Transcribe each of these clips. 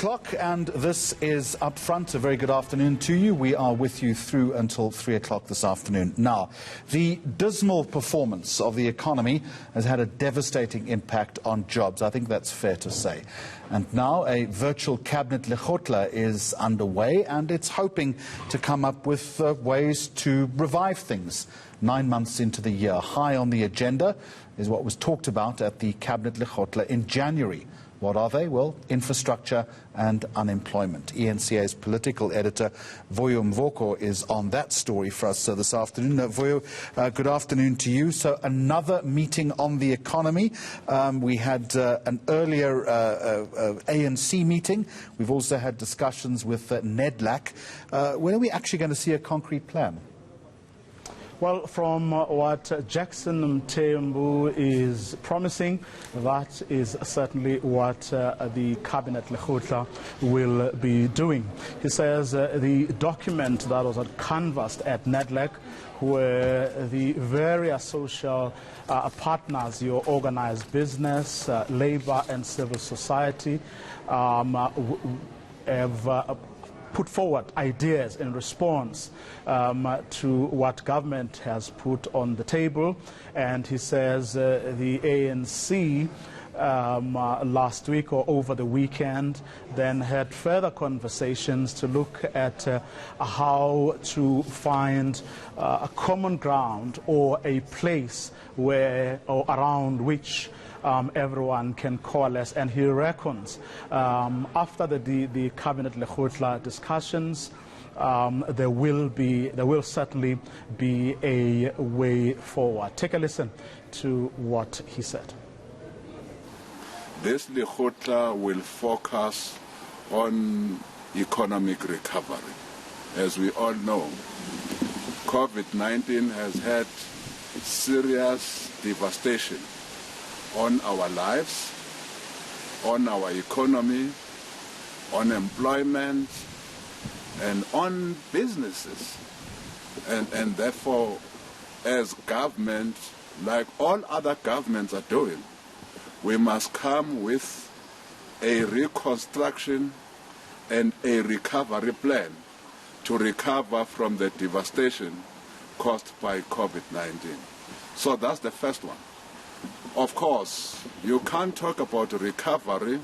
o'clock, and this is Up Front. A very good afternoon to you. We are with you through until 3 o'clock this afternoon. Now, the dismal performance of the economy has had a devastating impact on jobs. I think that's fair to say. And now a virtual cabinet lekgotla is underway, and it's hoping to come up with ways to revive things. 9 months into the year, high on the agenda is what was talked about at the cabinet lekgotla in January. What are they? Well, infrastructure and unemployment. eNCA's political editor, Vuyo Mvoko, is on that story for us this afternoon. Vuyo, good afternoon to you. So another meeting on the economy. We had an earlier ANC meeting. We've also had discussions with NEDLAC. When are we actually going to see a concrete plan? Well, from what Jackson Mthembu is promising, that is certainly what the cabinet lekgotla will be doing. He says the document that was canvassed at NEDLAC, where the various social partners, your organized business, labor and civil society, have put forward ideas in response to what government has put on the table. And he says the ANC last week or over the weekend then had further conversations to look at how to find a common ground or a place where or around which everyone can coalesce. And he reckons after the cabinet lekgotla discussions, there will certainly be a way forward. Take a listen to what he said. This lekgotla will focus on economic recovery. As we all know, COVID-19 has had serious devastation on our lives, on our economy, on employment, and on businesses. And therefore, as government, like all other governments are doing, we must come with a reconstruction and a recovery plan to recover from the devastation caused by COVID-19. So that's the first one. Of course, you can't talk about recovery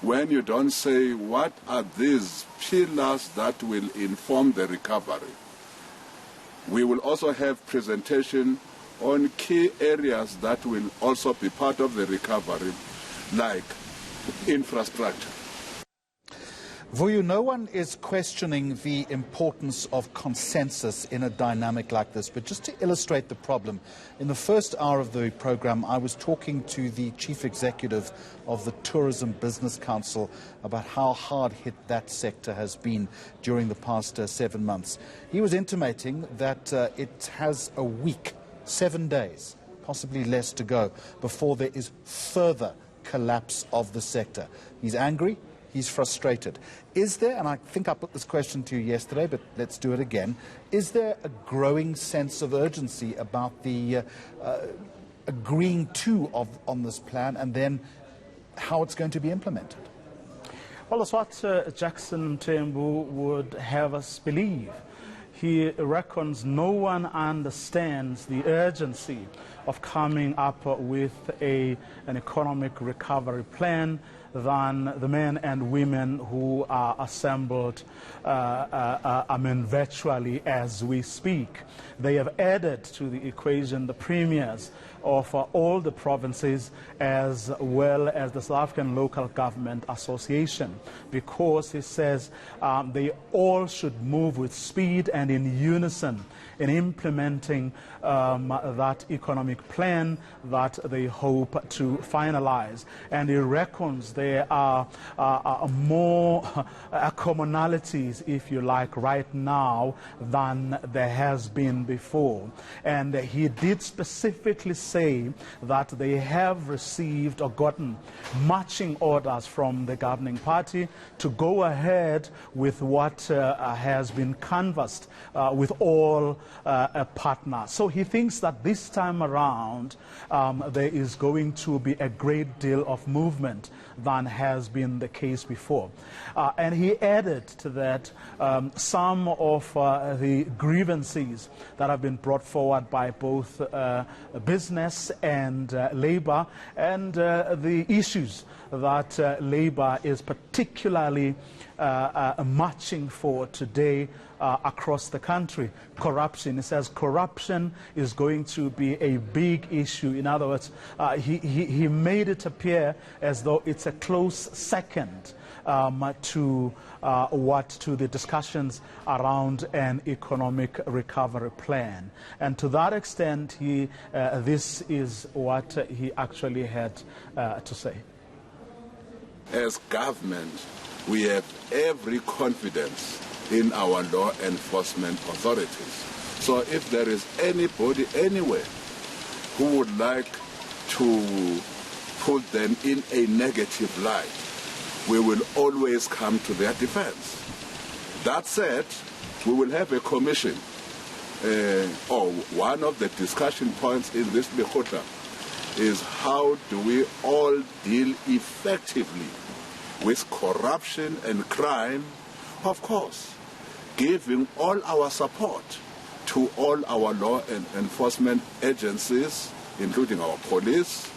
when you don't say what are these pillars that will inform the recovery. We will also have presentation on key areas that will also be part of the recovery, like infrastructure. Vuyo, no one is questioning the importance of consensus in a dynamic like this, but just to illustrate the problem, in the first hour of the program, I was talking to the chief executive of the Tourism Business Council about how hard hit that sector has been during the past 7 months. He was intimating that it has a week, 7 days, possibly less to go before there is further collapse of the sector. He's angry. He's frustrated. Is there, and I think I put this question to you yesterday, but let's do it again, is there a growing sense of urgency about the agreeing to on this plan and then how it's going to be implemented? Well, that's what Jackson Mthembu would have us believe. He reckons no one understands the urgency of coming up with an economic recovery plan than the men and women who are assembled, virtually as we speak. They have added to the equation the premiers of all the provinces as well as the South African Local Government Association, because he says they all should move with speed and in unison in implementing that economic plan that they hope to finalize. And he reckons there are more commonalities, if you like, right now than there has been before. And he did specifically say that they have received or gotten marching orders from the governing party to go ahead with what has been canvassed with all partners. So he thinks that this time around there is going to be a great deal of movement than has been the case before. And he added to that some of the grievances that have been brought forward by both business and labor, and the issues that labor is particularly marching for today across the country. Corruption. He says corruption is going to be a big issue. In other words, he made it appear as though it's a close second to the discussions around an economic recovery plan. And to that extent, this is what he actually had to say. As government, we have every confidence in our law enforcement authorities. So if there is anybody anywhere who would like to put them in a negative light, we will always come to their defense. That said, we will have a commission, or one of the discussion points in this lekgotla is how do we all deal effectively with corruption and crime, of course, giving all our support to all our law enforcement agencies, including our police,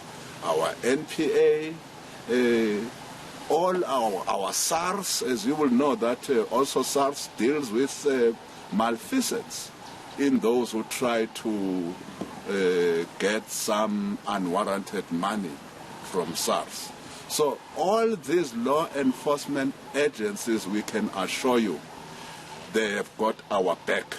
our NPA, all our SARS, as you will know that also SARS deals with malfeasance in those who try to get some unwarranted money from SARS. So all these law enforcement agencies, we can assure you, they have got our back.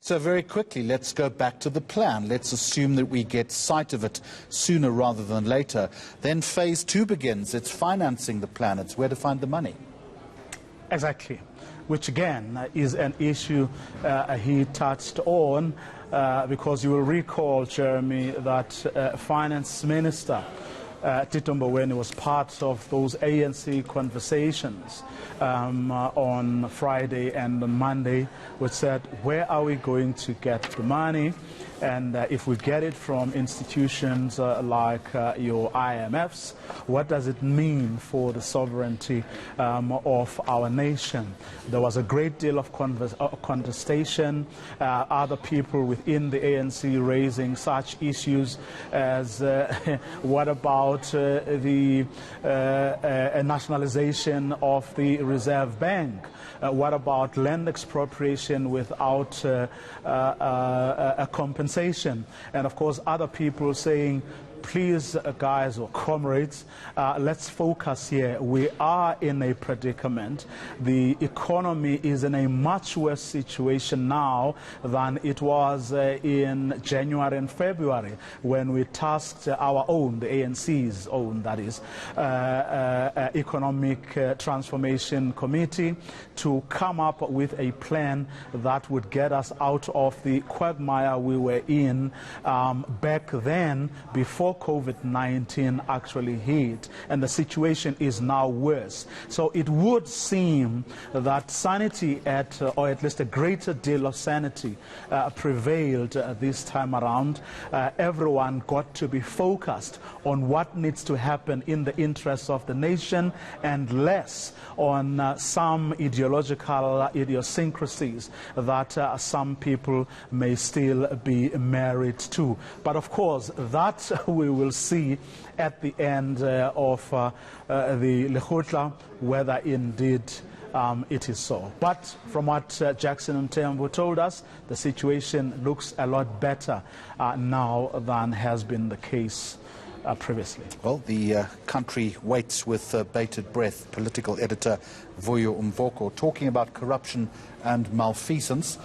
So very quickly, let's go back to the plan. Let's assume that we get sight of it sooner rather than later. Then phase 2 begins. It's financing the plan. It's where to find the money. Exactly, which again is an issue he touched on, because you will recall, Jeremy, that Finance Minister Tito Mboweni was part of those ANC conversations on Friday and on Monday, which said, where are we going to get the money? And if we get it from institutions like your IMFs, what does it mean for the sovereignty of our nation? There was a great deal of contestation, other people within the ANC raising such issues as what about the nationalization of the Reserve Bank? What about land expropriation without a compensation? And of course, other people saying, please, guys or comrades, let's focus here. We are in a predicament. The economy is in a much worse situation now than it was in January and February, when we tasked our own, the ANC's own, that is, Economic Transformation Committee to come up with a plan that would get us out of the quagmire we were in back then, before COVID-19 actually hit, and the situation is now worse. So it would seem that sanity, or at least a greater deal of sanity, prevailed this time around. Everyone got to be focused on what needs to happen in the interests of the nation, and less on some ideological idiosyncrasies that some people may still be married to. But of course, that we will see at the end of the lekgotla, whether indeed it is so. But from what Jackson Mthembu told us, the situation looks a lot better now than has been the case previously. Well, the country waits with bated breath. Political editor Vuyo Mvoko talking about corruption and malfeasance.